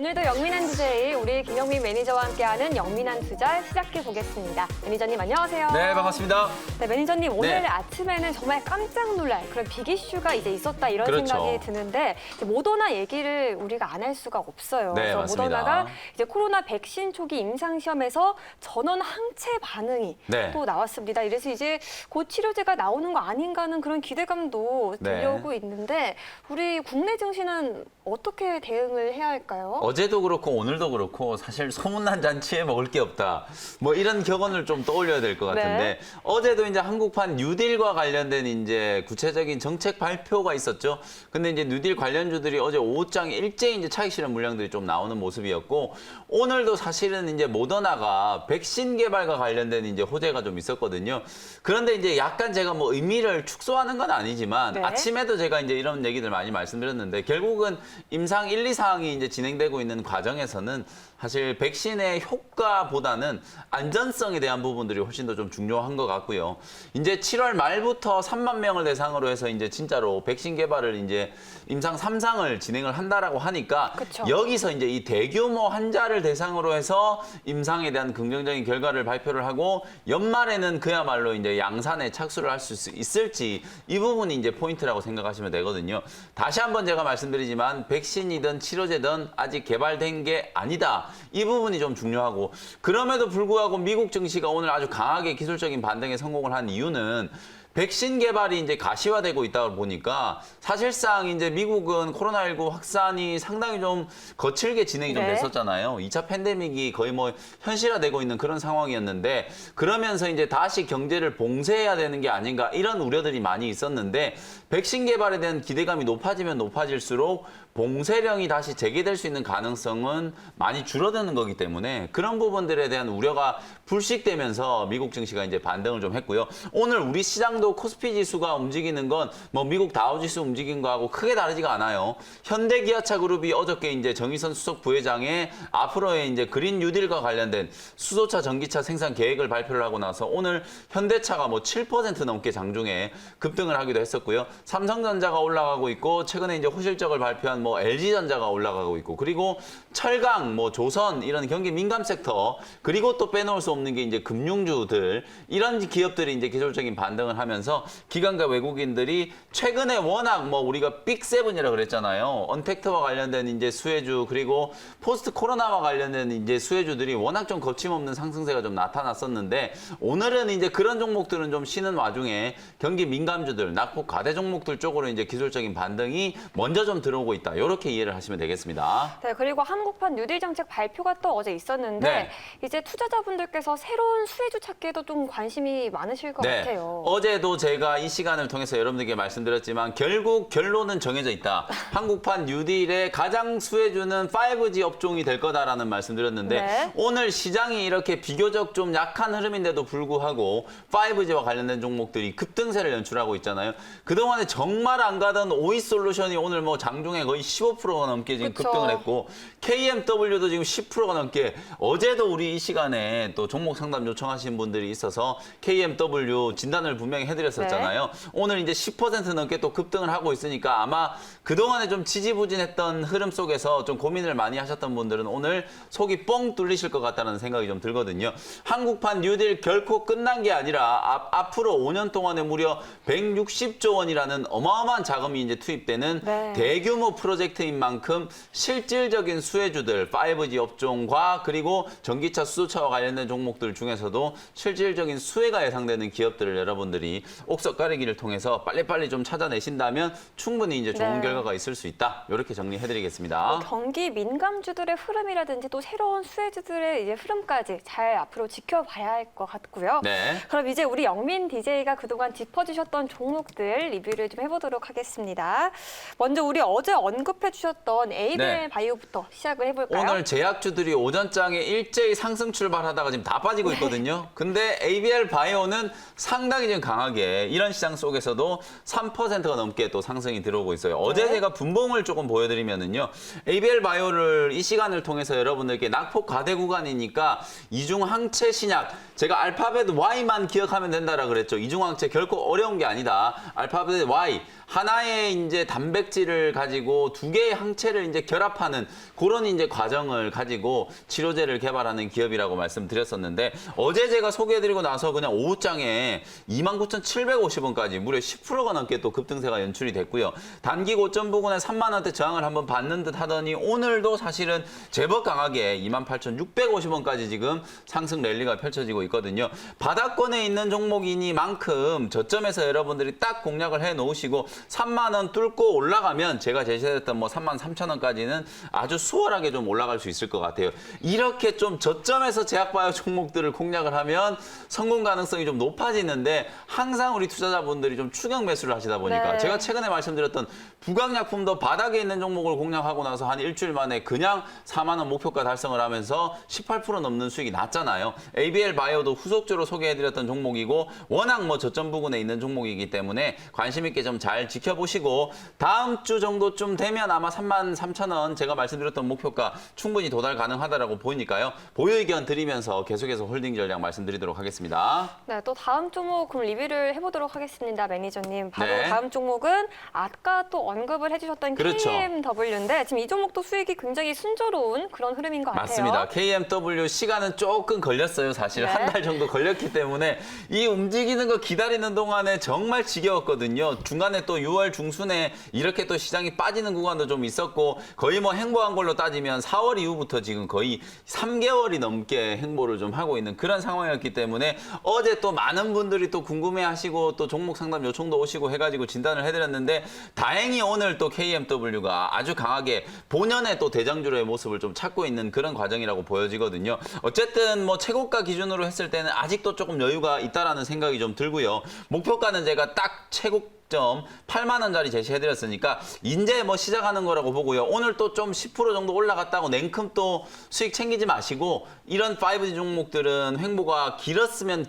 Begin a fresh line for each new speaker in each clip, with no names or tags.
오늘도 영민한 DJ 우리 김영민 매니저와 함께하는 영민한 투자 시작해 보겠습니다. 매니저님 안녕하세요.
네, 반갑습니다.
네, 매니저님 오늘
네.
아침에는 정말 깜짝 놀랄 그런 빅 이슈가 이제 있었다 이런
그렇죠.
생각이 드는데 이제 모더나 얘기를 우리가 안 할 수가 없어요.
네,
그래서
맞습니다.
모더나가 이제 코로나 백신 초기 임상 시험에서 전원 항체 반응이
네.
또 나왔습니다. 이래서 이제 곧 치료제가 나오는 거 아닌가 하는 그런 기대감도
네.
들려오고 있는데 우리 국내 증시는 어떻게 대응을 해야 할까요?
어제도 그렇고 오늘도 그렇고 사실 소문난 잔치에 먹을 게 없다. 뭐 이런 격언을 좀 떠올려야 될 것 같은데
네.
어제도 이제 한국판 뉴딜과 관련된 이제 구체적인 정책 발표가 있었죠. 근데 이제 뉴딜 관련주들이 어제 오후장에 일제히 이제 차익 실현 물량들이 좀 나오는 모습이었고 오늘도 사실은 이제 모더나가 백신 개발과 관련된 이제 호재가 좀 있었거든요. 그런데 이제 약간 제가 뭐 의미를 축소하는 건 아니지만
네.
아침에도 제가 이제 이런 얘기들 많이 말씀드렸는데 결국은 임상 1, 2사항이 이제 진행되고 있는 과정에서는 사실 백신의 효과보다는 안전성에 대한 부분들이 훨씬 더 좀 중요한 것 같고요. 이제 7월 말부터 3만 명을 대상으로 해서 이제 진짜로 백신 개발을 이제 임상 3상을 진행을 한다라고 하니까
그쵸.
여기서 이제 이 대규모 환자를 대상으로 해서 임상에 대한 긍정적인 결과를 발표를 하고 연말에는 그야말로 이제 양산에 착수를 할 수 있을지 이 부분이 이제 포인트라고 생각하시면 되거든요. 다시 한번 제가 말씀드리지만 백신이든 치료제든 아직 개발된 게 아니다. 이 부분이 좀 중요하고 그럼에도 불구하고 미국 증시가 오늘 아주 강하게 기술적인 반등에 성공을 한 이유는 백신 개발이 이제 가시화되고 있다 보니까 사실상 이제 미국은 코로나19 확산이 상당히 좀 거칠게 진행이 좀
네.
됐었잖아요. 2차 팬데믹이 거의 뭐 현실화되고 있는 그런 상황이었는데 그러면서 이제 다시 경제를 봉쇄해야 되는 게 아닌가 이런 우려들이 많이 있었는데 백신 개발에 대한 기대감이 높아지면 높아질수록 봉쇄령이 다시 재개될 수 있는 가능성은 많이 줄어드는 거기 때문에 그런 부분들에 대한 우려가 불식되면서 미국 증시가 이제 반등을 좀 했고요. 오늘 우리 시장도 코스피 지수가 움직이는 건 뭐 미국 다우지수 움직인 거하고 크게 다르지가 않아요. 현대기아차 그룹이 어저께 이제 정의선 수석 부회장의 앞으로의 이제 그린 뉴딜과 관련된 수소차, 전기차 생산 계획을 발표를 하고 나서 오늘 현대차가 뭐 7% 넘게 장중에 급등을 하기도 했었고요. 삼성전자가 올라가고 있고 최근에 이제 호실적을 발표한 뭐 LG전자가 올라가고 있고 그리고 철강, 뭐 조선 이런 경기 민감 섹터 그리고 또 빼놓을 수 없는 게 이제 금융주들 이런 기업들이 이제 기술적인 반등을 하면서 기관과 외국인들이 최근에 워낙 뭐 우리가 빅7이라고 그랬잖아요. 언택트와 관련된 이제 수혜주 그리고 포스트 코로나와 관련된 이제 수혜주들이 워낙 좀 거침없는 상승세가 좀 나타났었는데 오늘은 이제 그런 종목들은 좀 쉬는 와중에 경기 민감주들, 낙폭 과대 종목들 쪽으로 이제 기술적인 반등이 먼저 좀 들어오고 있다. 이렇게 이해를 하시면 되겠습니다.
네, 그리고 한국판 뉴딜 정책 발표가 또 어제 있었는데
네.
이제 투자자분들께서 새로운 수혜주 찾기에도 좀 관심이 많으실 것 같아요.
어제도 제가 이 시간을 통해서 여러분들께 말씀드렸지만 결국 결론은 정해져 있다. 한국판 뉴딜의 가장 수혜주는 5G 업종이 될 거다라는 말씀드렸는데
네.
오늘 시장이 이렇게 비교적 좀 약한 흐름인데도 불구하고 5G와 관련된 종목들이 급등세를 연출하고 있잖아요. 그동안에 정말 안 가던 오이솔루션이 오늘 뭐 장중에 거의 15%가 넘게 지금
그쵸.
급등을 했고 KMW도 지금 10%가 넘게 어제도 우리 이 시간에 또 종목 상담 요청하신 분들이 있어서 KMW 진단을 분명히 해드렸었잖아요. 오늘 이제 10% 넘게 또 급등을 하고 있으니까 아마 그동안에 좀 지지부진했던 흐름 속에서 좀 고민을 많이 하셨던 분들은 오늘 속이 뻥 뚫리실 것 같다는 생각이 좀 들거든요. 한국판 뉴딜 결코 끝난 게 아니라 앞으로 5년 동안에 무려 160조 원이라는 어마어마한 자금이 이제 투입되는
네.
대규모 프로젝트인 만큼 실질적인 수혜주들, 5G 업종과 그리고 전기차, 수소차와 관련된 종목들 중에서도 실질적인 수혜가 예상되는 기업들을 여러분들이 옥석 가리기를 통해서 빨리빨리 좀 찾아내신다면 충분히 이제 좋은
네.
결과가 있을 수 있다. 이렇게 정리해드리겠습니다.
경기 민감주들의 흐름이라든지 또 새로운 수혜주들의 이제 흐름까지 잘 앞으로 지켜봐야 할 것 같고요.
네.
그럼 이제 우리 영민 DJ가 그동안 짚어주셨던 종목들 리뷰를 좀 해보도록 하겠습니다. 먼저 우리 어제 언급해 주셨던 에이벨
네.
바이오부터 시작을 해볼까요?
오늘 제약주들이 오전장에 일제히 상승 출발하다가 지금 다 빠지고
네.
있거든요. 근데 ABL 바이오는 상당히 지금 강하게 이런 시장 속에서도 3%가 넘게 또 상승이 들어오고 있어요. 어제
네.
제가 분봉을 조금 보여드리면은요. ABL 바이오를 이 시간을 통해서 여러분들께 낙폭 과대 구간이니까 이중 항체 신약 제가 알파벳 Y만 기억하면 된다라 그랬죠. 이중 항체 결코 어려운 게 아니다. 알파벳 Y 하나의 이제 단백질을 가지고 두 개의 항체를 이제 결합하는 그런 이제 과정을 가지고 치료제를 개발하는 기업이라고 말씀드렸었는데 어제 제가 소개해드리고 나서 그냥 오후장에 29,750원까지 무려 10%가 넘게 또 급등세가 연출이 됐고요. 단기 고점 부근에 3만 원대 저항을 한번 받는 듯 하더니 오늘도 사실은 제법 강하게 28,650원까지 지금 상승 랠리가 펼쳐지고 있거든요. 바닥권에 있는 종목이니만큼 저점에서 여러분들이 딱 공략을 해 놓으시고 3만 원 뚫고 올라가면 제가 제시했던 뭐 3만 3천 원까지는 아주 수월하게 좀 올라갈 수 있을 것 같아요. 이렇게 좀 저점에서 제약바이오 종목들을 공략을 하면 성공 가능성이 좀 높아지는데 항상 우리 투자자분들이 좀 추격 매수를 하시다 보니까
네.
제가 최근에 말씀드렸던 부강약품도 바닥에 있는 종목을 공략하고 나서 한 일주일 만에 그냥 4만 원 목표가 달성을 하면서 18% 넘는 수익이 났잖아요. ABL 바이오도 후속주로 소개해드렸던 종목이고 워낙 뭐 저점 부근에 있는 종목이기 때문에 관심 있게 좀 잘 지켜보시고 다음 주 정도쯤 되면 아마 3만 3천 원 제가 말씀드렸던 목표가 충분히 도달 가능하다라고 보이니까요. 보유 의견 드리면서 계속해서 홀딩 전략 말씀드리도록 하겠습니다.
네, 또 다음 종목 그럼 리뷰를 해보도록 하겠습니다, 매니저님. 바로
네.
다음 종목은 아까 또 언급을 해주셨던
그렇죠.
KMW인데 지금 이 종목도 수익이 굉장히 순조로운 그런 흐름인 것 같아요.
맞습니다. KMW 시간은 조금 걸렸어요. 사실
네.
한 달 정도 걸렸기 때문에 이 움직이는 거 기다리는 동안에 정말 지겨웠거든요. 중간에 또 6월 중순에 이렇게 또 시장이 빠지는 구간도 좀 있었고 거의 뭐 행보한 걸로 따지면 4월 이후부터 지금 거의 3개월이 넘게 행보를 좀 하고 있는 그런 상황이었기 때문에 어제 또 많은 분들이 또 궁금해하시고 또 종목 상담 요청도 오시고 해가지고 진단을 해드렸는데 다행히 오늘 또 KMW가 아주 강하게 본연의 또 대장주로의 모습을 좀 찾고 있는 그런 과정이라고 보여지거든요. 어쨌든 뭐 최고가 기준으로 했을 때는 아직도 조금 여유가 있다라는 생각이 좀 들고요. 목표가는 제가 딱 최고점 8만 원짜리 제시해드렸으니까 이제 뭐 시작하는 거라고 보고요. 오늘 또 좀 10% 정도 올라갔다고 냉큼 또 수익 챙기지 마시고 이런 5G 종목들은 횡보가 길지면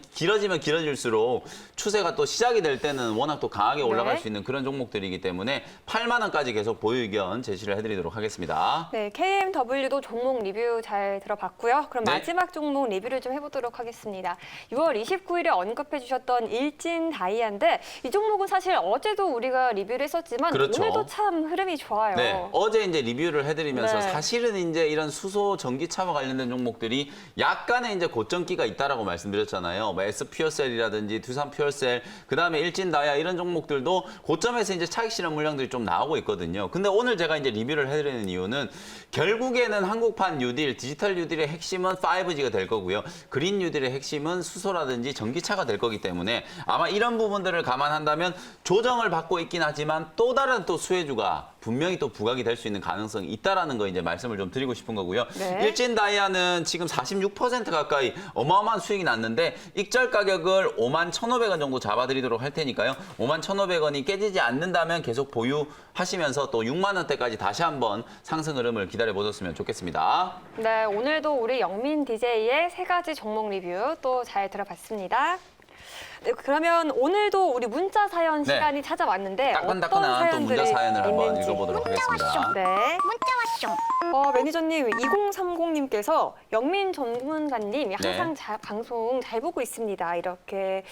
길어질수록 추세가 또 시작이 될 때는 워낙 또 강하게 올라갈
네.
수 있는 그런 종목들이기 때문에 8만 원까지 계속 보유 의견 제시를 해드리도록 하겠습니다.
네, KMW도 종목 리뷰 잘 들어봤고요. 그럼
네.
마지막 종목 리뷰를 좀 해보도록 하겠습니다. 6월 29일에 언급해 주셨던 일진 다이아인데 이 종목은 사실 어제도 우리가 리뷰를 했었지만
그렇죠.
오늘도 참 흐름이 좋아요.
네, 어제 이제 리뷰를 해드리면서
네.
사실은 이제 이런 수소 전기차와 관련된 종목들이 약간의 이제 고점기가 있다라고 말씀드렸잖아요. 뭐 S퓨어셀이라든지 두산 퓨어셀, 그 다음에 일진다이아 이런 종목들도 고점에서 이제 차익 실현 물량들이 좀 나오고 있거든요. 근데 오늘 제가 이제 리뷰를 해드리는 이유는 결국에는 한국판 뉴딜, 디지털 뉴딜의 핵심은 5G가 될 거고요. 그린 뉴딜의 핵심은 수소라든지 전기차가 될 거기 때문에 아마 이런 부분들을 감안한다면 조정을 받고 있긴 하지만 또 다른 또 수혜주가 분명히 또 부각이 될 수 있는 가능성이 있다라는 거 이제 말씀을 좀 드리고 싶은 거고요.
네.
일진 다이아는 지금 46% 가까이 어마어마한 수익이 났는데 익절 가격을 51,500원 정도 잡아드리도록 할 테니까요. 51,500원이 깨지지 않는다면 계속 보유하시면서 또 6만 원대까지 다시 한번 상승 흐름을 기다려 보셨으면 좋겠습니다.
네, 오늘도 우리 영민 DJ의 세 가지 종목 리뷰 또 잘 들어봤습니다. 네, 그러면 오늘도 우리 문자 사연
네.
시간이 찾아왔는데 어떤
따끈따끈한 또 문자
사연들이
사연을 한번
있는지.
읽어보도록 하겠습니다.
네.
문자 왔쇼.
매니저님 2030님께서 영민 전문가님 항상
네.
방송 잘 보고 있습니다. 이렇게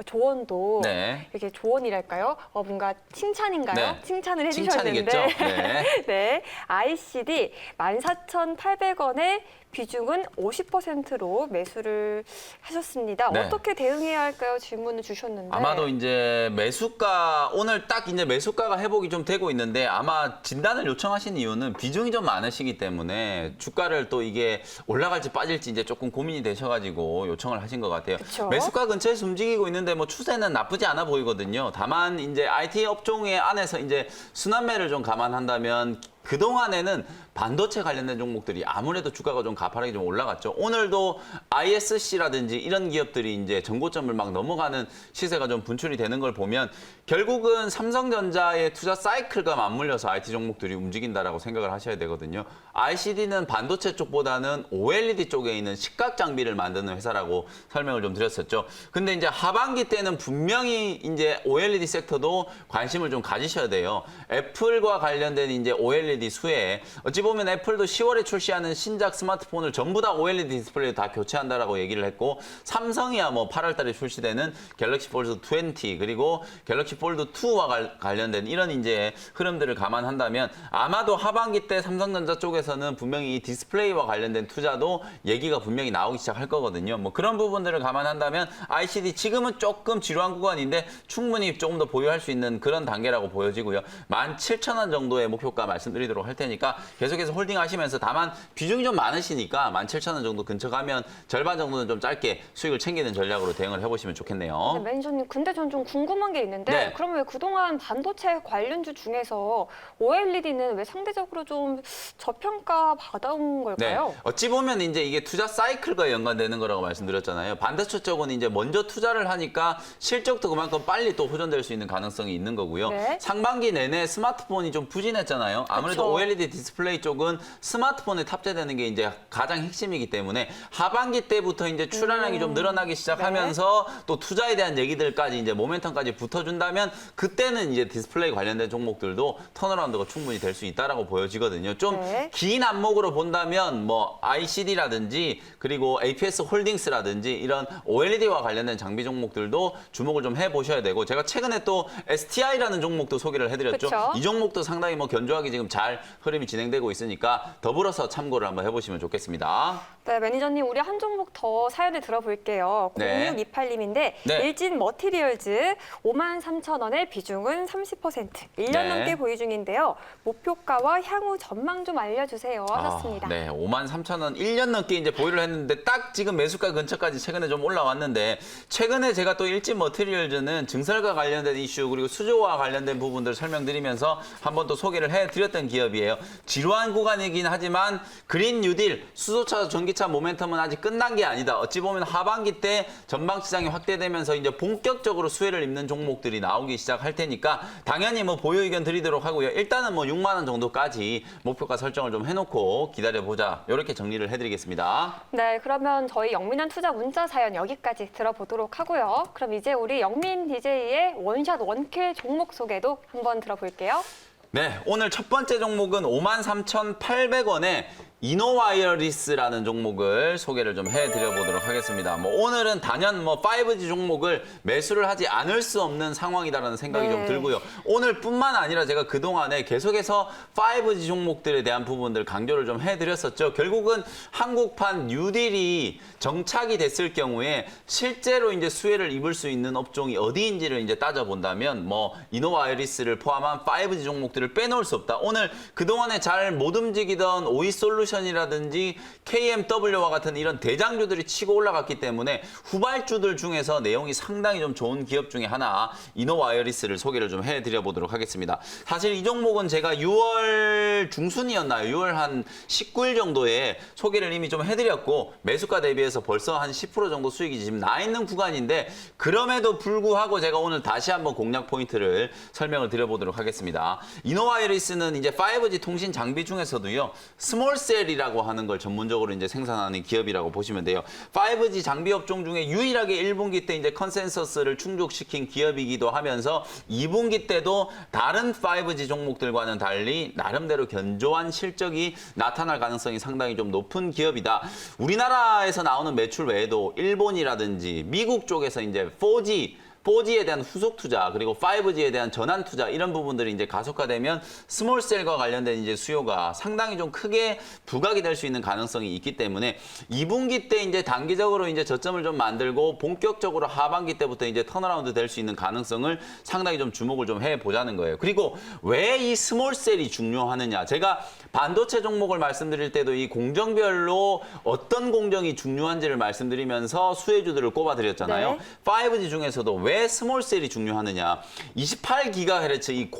조언도
네.
이렇게 조언이랄까요? 뭔가 칭찬인가요?
네.
칭찬을 해주셨는데
칭찬이겠죠? 네.
네, ICD 14,800원에 비중은 50%로 매수를 하셨습니다.
네.
어떻게 대응해야 할까요? 질문을 주셨는데.
아마도 이제 매수가 오늘 딱 이제 매수가가 회복이 좀 되고 있는데 아마 진단을 요청하신 이유는 비중이 좀 많으시기 때문에 주가를 또 이게 올라갈지 빠질지 이제 조금 고민이 되셔가지고 요청을 하신 것 같아요.
그쵸?
매수가 근처에서 움직이고 있는데 뭐 추세는 나쁘지 않아 보이거든요. 다만 이제 IT 업종의 안에서 이제 순환매를 좀 감안한다면 그동안에는 반도체 관련된 종목들이 아무래도 주가가 좀 가파르게 좀 올라갔죠. 오늘도 ISC라든지 이런 기업들이 이제 전고점을 막 넘어가는 시세가 좀 분출이 되는 걸 보면 결국은 삼성전자의 투자 사이클과 맞물려서 IT 종목들이 움직인다라고 생각을 하셔야 되거든요. ICD는 반도체 쪽보다는 OLED 쪽에 있는 식각 장비를 만드는 회사라고 설명을 좀 드렸었죠. 근데 이제 하반기 때는 분명히 이제 OLED 섹터도 관심을 좀 가지셔야 돼요. 애플과 관련된 이제 OLED OLED 수혜. 어찌 보면 애플도 10월에 출시하는 신작 스마트폰을 전부 다 OLED 디스플레이로 다 교체한다라고 얘기를 했고 삼성이야 뭐 8월 달에 출시되는 갤럭시 폴드 20 그리고 갤럭시 폴드 2와 관련된 이런 이제 흐름들을 감안한다면 아마도 하반기 때 삼성전자 쪽에서는 분명히 이 디스플레이와 관련된 투자도 얘기가 분명히 나오기 시작할 거거든요. 뭐 그런 부분들을 감안한다면 ICD 지금은 조금 지루한 구간인데 충분히 조금 더 보유할 수 있는 그런 단계라고 보여지고요. 17,000원 정도의 목표가 말씀드리도록 할 테니까 계속해서 홀딩하시면서 다만 비중이 좀 많으시니까 17,000원 정도 근처 가면 절반 정도는 좀 짧게 수익을 챙기는 전략으로 대응을 해보시면 좋겠네요.
네, 매니저님, 근데 전 좀 궁금한 게 있는데
네.
그럼 왜 그동안 반도체 관련주 중에서 OLED는 왜 상대적으로 좀 저평가 받아온 걸까요?
네. 어찌 보면 이제 이게 투자 사이클과 연관되는 거라고 말씀드렸잖아요. 반도체 쪽은 이제 먼저 투자를 하니까 실적도 그만큼 빨리 또 호전될 수 있는 가능성이 있는 거고요.
네.
상반기 내내 스마트폰이 좀 부진했잖아요. 아무래도
그쵸.
OLED 디스플레이 쪽은 스마트폰에 탑재되는 게 이제 가장 핵심이기 때문에 하반기 때부터 이제 출하량이 좀 늘어나기 시작하면서 또 투자에 대한 얘기들까지 이제 모멘텀까지 붙어준다면 그때는 이제 디스플레이 관련된 종목들도 턴어라운드가 충분히 될 수 있다라고 보여지거든요. 좀
네.
긴 안목으로 본다면 뭐 ICD라든지 그리고 APS 홀딩스라든지 이런 OLED와 관련된 장비 종목들도 주목을 좀 해보셔야 되고 제가 최근에 또 STI라는 종목도 소개를 해드렸죠.
그쵸?
이 종목도 상당히 뭐 견조하게 지금 잘 흐름이 진행되고 있으니까 더불어서 참고를 한번 해보시면 좋겠습니다.
네, 매니저님, 우리 한 종목 더 사연을 들어볼게요.
네.
0628님인데
네.
일진 머티리얼즈 53,000원의 비중은 30%, 1년
네.
넘게 보유 중인데요. 목표가와 향후 전망 좀 알려주세요 하셨습니다.
네, 53,000원 1년 넘게 이제 보유를 했는데 딱 지금 매수가 근처까지 최근에 좀 올라왔는데 최근에 제가 또 일진 머티리얼즈는 증설과 관련된 이슈 그리고 수조와 관련된 부분들 설명드리면서 한번 또 소개를 해드렸던 기업이에요. 지루한 구간이긴 하지만 그린 뉴딜, 수소차, 전기차 모멘텀은 아직 끝난 게 아니다. 어찌 보면 하반기 때 전방 시장이 확대되면서 이제 본격적으로 수혜를 입는 종목들이 나오기 시작할 테니까 당연히 뭐 보유 의견 드리도록 하고요. 일단은 뭐 6만 원 정도까지 목표가 설정을 좀 해놓고 기다려보자. 이렇게 정리를 해드리겠습니다.
네, 그러면 저희 영민한 투자 문자 사연 여기까지 들어보도록 하고요. 그럼 이제 우리 영민 DJ의 원샷 원킬 종목 소개도 한번 들어볼게요.
네, 오늘 첫 번째 종목은 53,800원에 이노와이어리스라는 종목을 소개를 좀 해드려보도록 하겠습니다. 뭐 오늘은 단연 뭐 5G 종목을 매수를 하지 않을 수 없는 상황이다라는 생각이
네.
좀 들고요. 오늘뿐만 아니라 제가 그동안에 계속해서 5G 종목들에 대한 부분들 강조를 좀 해드렸었죠. 결국은 한국판 뉴딜이 정착이 됐을 경우에 실제로 이제 수혜를 입을 수 있는 업종이 어디인지를 이제 따져본다면 뭐 이노와이어리스를 포함한 5G 종목들을 빼놓을 수 없다. 오늘 그동안에 잘 못 움직이던 오이솔루션이라든지 KMW와 같은 이런 대장주들이 치고 올라갔기 때문에 후발주들 중에서 내용이 상당히 좀 좋은 기업 중에 하나 이노와이어리스를 소개를 좀 해드려보도록 하겠습니다. 사실 이 종목은 제가 6월 중순이었나요? 6월 한 19일 정도에 소개를 이미 좀 해드렸고 매수가 대비해서 벌써 한 10% 정도 수익이 지금 나 있는 구간인데 그럼에도 불구하고 제가 오늘 다시 한번 공략 포인트를 설명을 드려보도록 하겠습니다. 이노와이어리스는 이제 5G 통신 장비 중에서도요. 스몰셀이라고 하는 걸 전문적으로 이제 생산하는 기업이라고 보시면 돼요. 5G 장비 업종 중에 유일하게 1분기 때 이제 컨센서스를 충족시킨 기업이기도 하면서 2분기 때도 다른 5G 종목들과는 달리 나름대로 견조한 실적이 나타날 가능성이 상당히 좀 높은 기업이다. 우리나라에서 나오는 매출 외에도 일본이라든지 미국 쪽에서 이제 4G에 대한 후속 투자 그리고 5G에 대한 전환 투자 이런 부분들이 이제 가속화되면 스몰셀과 관련된 이제 수요가 상당히 좀 크게 부각이 될 수 있는 가능성이 있기 때문에 2분기 때 이제 단기적으로 이제 저점을 좀 만들고 본격적으로 하반기 때부터 이제 턴어라운드 될 수 있는 가능성을 상당히 좀 주목을 좀 해보자는 거예요. 그리고 왜 이 스몰셀이 중요하느냐? 제가 반도체 종목을 말씀드릴 때도 이 공정별로 어떤 공정이 중요한지를 말씀드리면서 수혜주들을 꼽아드렸잖아요.
네.
5G 중에서도 왜 스몰셀이 중요하느냐? 28GHz 이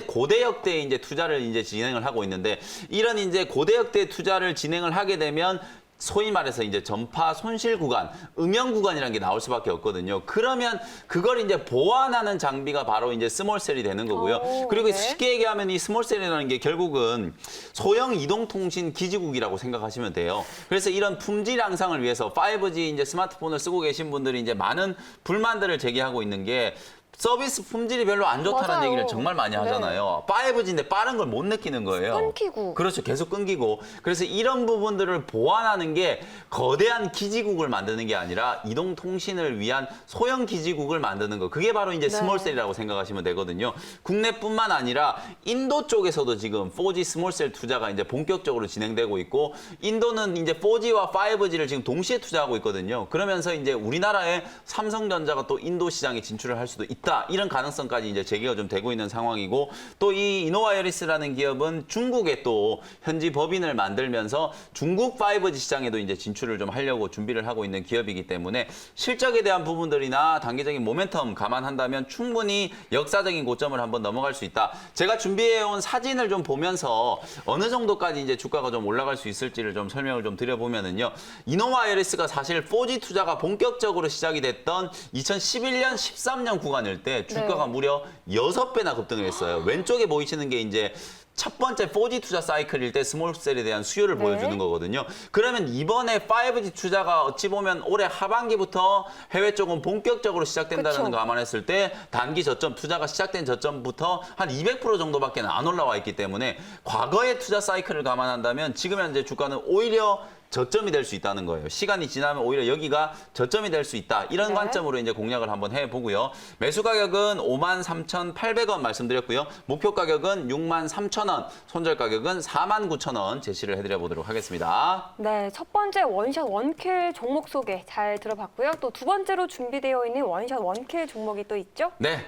고대역대의 이제 투자를 이제 진행을 하고 있는데 이런 이제 고대역대 투자를 진행을 하게 되면 소위 말해서 이제 전파 손실 구간, 음영 구간이라는 게 나올 수밖에 없거든요. 그러면 그걸 이제 보완하는 장비가 바로 이제 스몰셀이 되는 거고요. 그리고
네.
쉽게 얘기하면 이 스몰셀이라는 게 결국은 소형 이동통신 기지국이라고 생각하시면 돼요. 그래서 이런 품질 향상을 위해서 5G 이제 스마트폰을 쓰고 계신 분들이 이제 많은 불만들을 제기하고 있는 게 서비스 품질이 별로 안 좋다는
맞아요.
얘기를 정말 많이 하잖아요. 5G인데 빠른 걸 못 느끼는 거예요.
끊기고.
그렇죠. 계속 끊기고. 그래서 이런 부분들을 보완하는 게 거대한 기지국을 만드는 게 아니라 이동통신을 위한 소형 기지국을 만드는 거. 그게 바로 이제
네.
스몰셀이라고 생각하시면 되거든요. 국내뿐만 아니라 인도 쪽에서도 지금 4G 스몰셀 투자가 이제 본격적으로 진행되고 있고 인도는 이제 4G와 5G를 지금 동시에 투자하고 있거든요. 그러면서 이제 우리나라의 삼성전자가 또 인도 시장에 진출을 할 수도 있다. 이런 가능성까지 이제 제기가 좀 되고 있는 상황이고 또 이 이노와이어리스라는 기업은 중국에 또 현지 법인을 만들면서 중국 5G 시장에도 이제 진출을 좀 하려고 준비를 하고 있는 기업이기 때문에 실적에 대한 부분들이나 단기적인 모멘텀 감안한다면 충분히 역사적인 고점을 한번 넘어갈 수 있다. 제가 준비해온 사진을 좀 보면서 어느 정도까지 이제 주가가 좀 올라갈 수 있을지를 좀 설명을 좀 드려보면은요. 이노와이어리스가 사실 4G 투자가 본격적으로 시작이 됐던 2011년, 13년 구간일 때 주가가
네.
무려 6배나 급등을 했어요. 왼쪽에 보이시는 게 이제 첫 번째 4G 투자 사이클일 때 스몰셀에 대한 수요를
네.
보여주는 거거든요. 그러면 이번에 5G 투자가 어찌 보면 올해 하반기부터 해외 쪽은 본격적으로 시작된다는
그쵸.
거 감안했을 때 단기 저점, 투자가 시작된 저점부터 한 200% 정도밖에 안 올라와 있기 때문에 과거의 투자 사이클을 감안한다면 지금 현재 주가는 오히려 저점이 될 수 있다는 거예요. 시간이 지나면 오히려 여기가 저점이 될 수 있다. 이런
네.
관점으로 이제 공략을 한번 해보고요. 매수 가격은 53,800원 말씀드렸고요. 목표 가격은 63,000원, 손절 가격은 49,000원 제시를 해드려 보도록 하겠습니다.
네, 첫 번째 원샷 원킬 종목 소개 잘 들어봤고요. 또 두 번째로 준비되어 있는 원샷 원킬 종목이 또 있죠?
네.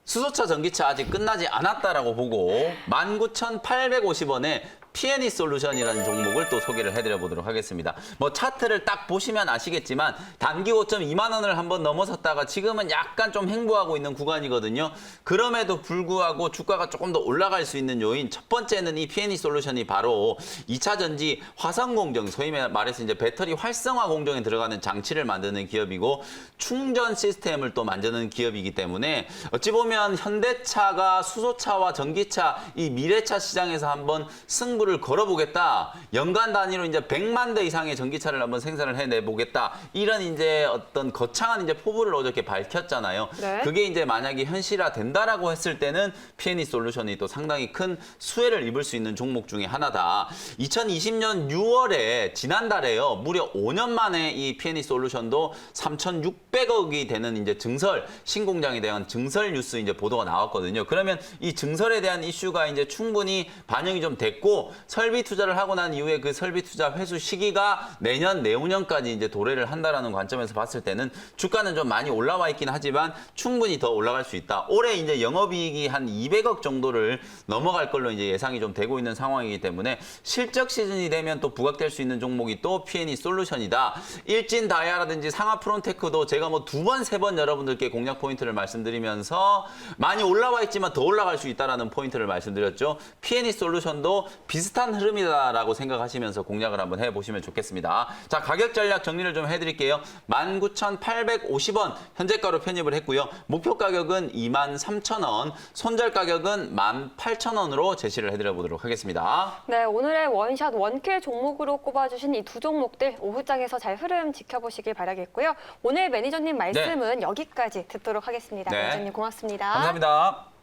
수소차, 전기차 아직 끝나지 않았다라고 보고 19,850원에 P&E 솔루션이라는 종목을 또 소개를 해드려 보도록 하겠습니다. 뭐 차트를 딱 보시면 아시겠지만 단기 고점 2만 원을 한번 넘어섰다가 지금은 약간 좀 횡보하고 있는 구간이거든요. 그럼에도 불구하고 주가가 조금 더 올라갈 수 있는 요인 첫 번째는 이 P&E 솔루션이 바로 2차 전지 화성 공정, 소위 말해서 이제 배터리 활성화 공정에 들어가는 장치를 만드는 기업이고 충전 시스템을 또 만드는 기업이기 때문에 어찌 보면 현대차가 수소차와 전기차 이 미래차 시장에서 한번 승부를 걸어보겠다. 연간 단위로 이제 100만 대 이상의 전기차를 한번 생산을 해내보겠다. 이런 이제 어떤 거창한 이제 포부를 어저께 밝혔잖아요.
네.
그게 이제 만약에 현실화 된다라고 했을 때는 P&E 솔루션이 또 상당히 큰 수혜를 입을 수 있는 종목 중에 하나다. 2020년 6월에 지난달에요. 무려 5년 만에 이 P&E 솔루션도 3,600억이 되는 이제 증설 신공장에 대한 증설 뉴스 이제 보도가 나왔거든요. 그러면 이 증설에 대한 이슈가 이제 충분히 반영이 좀 됐고 설비 투자를 하고 난 이후에 그 설비 투자 회수 시기가 내년, 내후년까지 이제 도래를 한다라는 관점에서 봤을 때는 주가는 좀 많이 올라와 있긴 하지만 충분히 더 올라갈 수 있다. 올해 이제 영업이익이 한 200억 정도를 넘어갈 걸로 이제 예상이 좀 되고 있는 상황이기 때문에 실적 시즌이 되면 또 부각될 수 있는 종목이 또 P&E 솔루션이다. 일진 다이아라든지 상하 프론테크도 제가 뭐 2번, 3번 여러분들께 공략 포인트를 말씀드리면서 많이 올라와 있지만 더 올라갈 수 있다라는 포인트를 말씀드렸죠. P&E 솔루션도 비슷한 흐름이다라고 생각하시면서 공략을 한번 해보시면 좋겠습니다. 자, 가격 전략 정리를 좀 해드릴게요. 19,850원 현재가로 편입을 했고요. 목표 가격은 23,000원, 손절 가격은 18,000원으로 제시를 해드려 보도록 하겠습니다.
네, 오늘의 원샷 원킬 종목으로 꼽아주신 이 두 종목들 오후장에서 잘 흐름 지켜보시길 바라겠고요. 오늘 매니저님 말씀은 여기까지 듣도록 하겠습니다.
네.
매니저님 고맙습니다.
감사합니다.